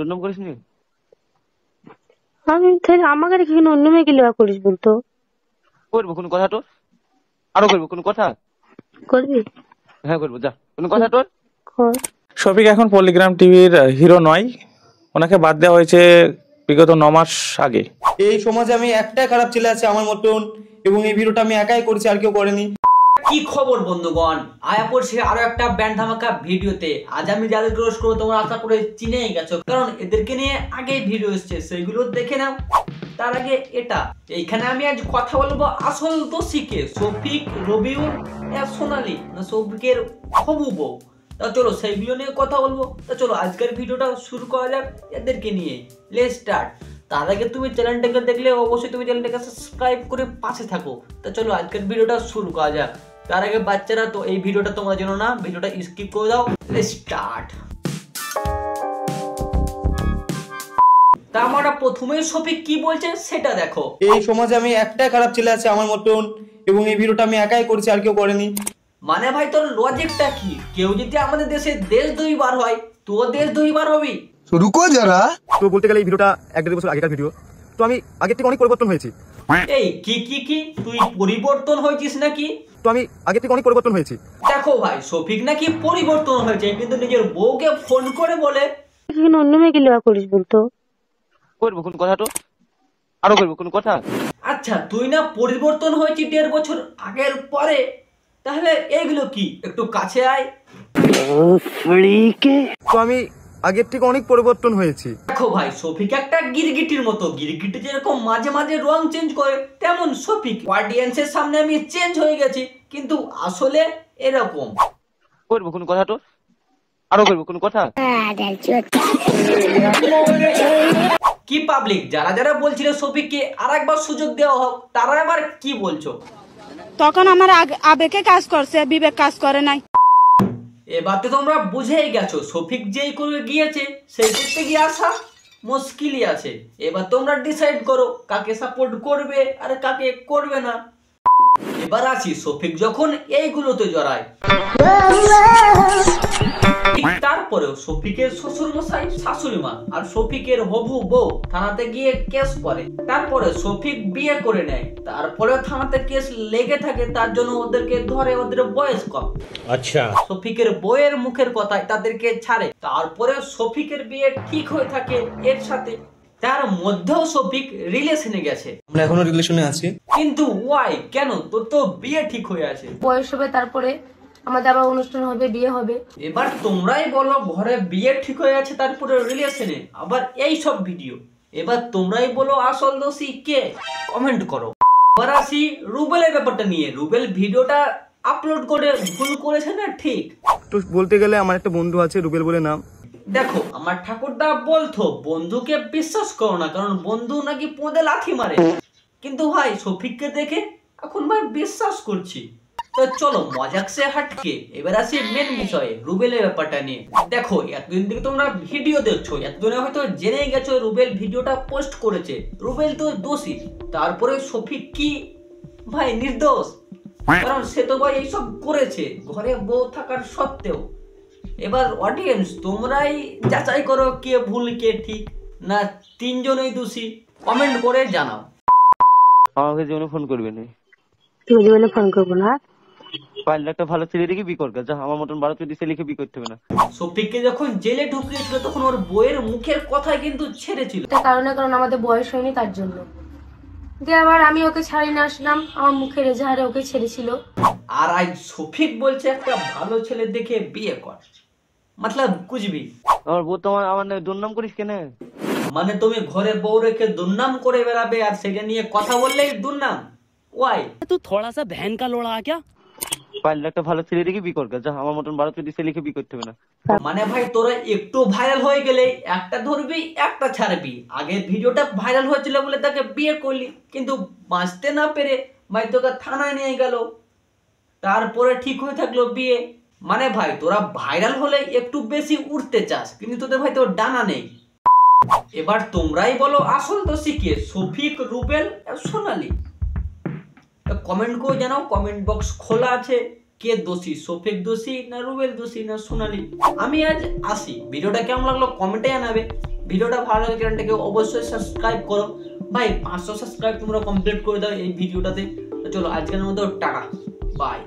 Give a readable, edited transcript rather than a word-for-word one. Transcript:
দুর্নাম করিসনি? আমি আমাকে রেখে অন্য মেয়েকে লেবা করিস বলতো? করবো কোনো কথা তোর? আরো করবো কোনো কথা? করবি? হ্যাঁ করবো, যা। কোনো কথা তোর? শফিক এখন পলিগ্রাম টিভির হিরো নয়, ওনাকে বাদ দেওয়া হয়েছে বিগত 9 মাস আগে। এই সমাজে আমি একটাই খারাপ ছেলে আছে আমার মতন, এবং এই ভিডিওটা আমি একাই করেছি, আর কেউ করেনি। কি খবর বন্ধুগণ, আয়া পড়ছে আরো একটা ব্যান্ড ধামাকা ভিডিওতে। আজ আমি যাদের রোস্ট করবো তোমরা আশা করে চিনেই গেছো, কারণ এদেরকে নিয়ে আগে ভিডিও এসছে, সেগুলো দেখে নাও। তার আগে এটা এইখানে আমি আজ কথা বলবো আসল দোষীকে, শফিক, রবিউল, সোনালী না শফিকের হবু বউ। তা চলো সেইগুলো নিয়ে কথা বলবো। তা চলো আজকের ভিডিওটা শুরু করা যাক এদেরকে নিয়ে। Let's start. তার আগে তুমি চ্যানেলটাকে দেখলে অবশ্যই তুমি চ্যানেলটাকে সাবস্ক্রাইব করে পাশে থাকো। তা চলো আজকের ভিডিওটা শুরু করা যাক। তার আগে বাচ্চারা, তো এই ভিডিওটা তোমরা জানো না, ভিডিওটা স্কিপ করে দাও। Let's start. তা আমরা প্রথমেই শফিক কি বলছে সেটা দেখো। এই সমাজে আমি একটাই খারাপ ছেলে আছে আমার মতন, এবং এই ভিডিওটা আমি একাই করেছি, আর কেউ করেনি। মানে ভাই তোর লজিকটা কি? কেউ যদি আমাদের দেশে দেশদ্রোহী বার হয়, তো দেশদ্রোহী বার হবি? রুকো যারা। তো বলতে গেলে এই ভিডিওটা 1-1.5 বছর আগেকার ভিডিও, তো আমি আগের থেকে অনেক পরিবর্তন হয়েছি। এই কি কি কি তুই পরিবর্তন হয়েছিস নাকি? তো আমি আগের থেকে অনেক পরিবর্তন হয়েছি। দেখো ভাই, শফিক নাকি পরিবর্তন হয়েছে, কিন্তু নিজের বউকে ফোন করে বলে অন্য মেয়েকে লেবা করিস বলতো? করবো কোনো কথা তোর? আরো করবো কোনো কথা? আচ্ছা তুই না পরিবর্তন হয়েছি 1.5 বছর আগের পরে, তাহলে এইগুলো কি? একটু কাছে আয়। তো আমি আগের থেকে অনেক পরিবর্তন হয়েছি। দেখো ভাই, শফিক একটা গিরগিটির মতো। গিরগিটি যেরকম মাঝে মাঝে রং চেঞ্জ করে, তেমন শফিক অডিয়েন্সের সামনে আমি চেঞ্জ হয়ে গেছি, কিন্তু আসলে এরকম। করবো কোনো কথা তোর? আরো করবো কোনো কথা? কি পাবলিক যারা যারা বলছিল শফিককে আরেকবার সুযোগ দেওয়া হোক, তারা আবার কি বলছো? তখন আমার আবেগে কাজ করছে, বিবেক কাজ করে নাই। এবার তো তোমরা বুঝেই গেছো, শফিক যেই করে গিয়েছে সেই করতে গিয়ে আসা মুশকিলই আছে। এবার তোমরা ডিসাইড করো কাকে সাপোর্ট করবে আর কাকে করবে না। এবার আসি, শফিক যখন এইগুলোতে জড়ায়, তারপরেও শফিকের শ্বশুর মশাই, শাশুড়ি মা আর শফিকের হবু বউ থানাতে গিয়ে কেস করে। তারপরে শফিক বিয়ে করে নেয়, তারপরে থানাতে কেস লেগে থাকে, তার জন্য ওদেরকে ধরে, ওদের বয়স কম। আচ্ছা, শফিকের বউয়ের মুখের কথায় তাদেরকে ছাড়ে। তারপরে শফিকের বিয়ে ঠিক হয়ে থাকে এর সাথে। তার মধ্যেও শফিক রিলেশনে গেছে। আমরা এখনো রিলেশনে আছি। কিন্তু ওয়াই, কেন? তোর তো বিয়ে ঠিক হয়ে আছে। বয়স হবে, তারপরে আমাদের আবার অনুষ্ঠান হবে, বিয়ে হবে। এবার তোমরাই বলো, ঘরে বিয়ে ঠিক হয়ে আছে তারপরে রিলেশনে, আবার এই সব ভিডিও। এবার তোমরাই বলো আসল দোষী কে? কমেন্ট করো। এবার আসি রুবেলের ব্যাপারটা নিয়ে। রুবেল ভিডিওটা আপলোড করে ভুল করেছে না ঠিক? তো বলতে গেলে আমার একটা বন্ধু আছে রুবেল বলে নাম। দেখো আমার ঠাকুরদা বলতো বন্ধুকে বিশ্বাস করো না, কারণ বন্ধু নাকি পোঁদে লাথি মারে। কিন্তু ভাই শফিককে দেখে এখন ভাই বিশ্বাস করছি। তো চলো মজাক সে হাটকে এবার আসি মেন বিষয়ে, রুবেলের ব্যাপারটা নিয়ে। দেখো এতদিন থেকে তোমরা ভিডিও দেখছো, এতদিনে হয়তো জেনে গেছো রুবেল ভিডিওটা পোস্ট করেছে, রুবেল তো দোষী। তারপরে শফিক কি ভাই নির্দোষ? কারণ সে তো ভাই এইসব করেছে ঘরে বউ থাকার সত্ত্বেও। এবার অডিয়েন্স তোমরাই যাচাই করো কে ভুল কে ঠিক, না তিনজনই দোষী। কমেন্ট করে জানাও। আমাকে জীবনে ফোন করবে না। তুই জীবনে ফোন করবো না। পারলে একটা ভালো ছেলে দেখে বিয়ে করবে, যা। আমার মতন 12-14 ছেলেকে বিয়ে করতে হবে না। শফিককে যখন জেলে ঢুকিয়েছিল তখন ওর বইয়ের মুখের কথাই কিন্তু ছেড়েছিল। কারণ আমাদের বয়স হয়নি, তার জন্য। দিয়ে আবার আমি ওকে ছাড়িয়ে নিয়ে আসলাম, আমার মুখের এজাহারে ওকে ছেড়েছিল। আর আজ শফিক বলছে একটা ভালো ছেলে দেখে বিয়ে কর, মতলব কুছবি। আমার বউ তো আমার দুর্নাম করিস কেন? মানে তুমি ঘরে বউ রেখে দুর্নাম করে বেড়াবে, আর সেটা নিয়ে কথা বললেই দুর্নাম? ওয়াই तू थोड़ा सा बहन का लोड़ा क्या? পারলে একটা ভালো ছেলে দেখে বিয়ে করবে, যা। আমার মতন 12-14 ছেলেকে বিয়ে করতে হবে না। মানে ভাই তোরা একটু ভাইরাল হয়ে গেলে একটা ধরবি একটা ছাড়বি। আগে ভিডিওটা ভাইরাল হয়েছিল বলে তাকে বিয়ে করলি, কিন্তু বাঁচতে না পেরে ভাই তোকে থানায় নিয়ে গেল, তারপরে ঠিক হয়ে থাকলো বিয়ে। মানে ভাই তোরা ভাইরাল হলে একটু বেশি উঠতে চাস, কিন্তু তোদের ভাই তোর ডানা নেই। এবার তোমরাই বলো আসল দোষী কে, শফিক, রুবেল, সোনালী? কমেন্ট করে জানাও, কমেন্ট বক্স খোলা আছে। কে দোষী, শফিক দোষী না রুবেল দোষী না সোনালী? আমি আজ আসি, ভিডিওটা কেমন লাগলো কমেন্টে জানাবে। ভিডিওটা ভালো লাগে চ্যানেলটাকে অবশ্যই সাবস্ক্রাইব করো ভাই। 500 সাবস্ক্রাইব তোমরা কমপ্লিট করে দাও এই ভিডিওটাতে। তো চলো আজকের মতো টাটা, বাই।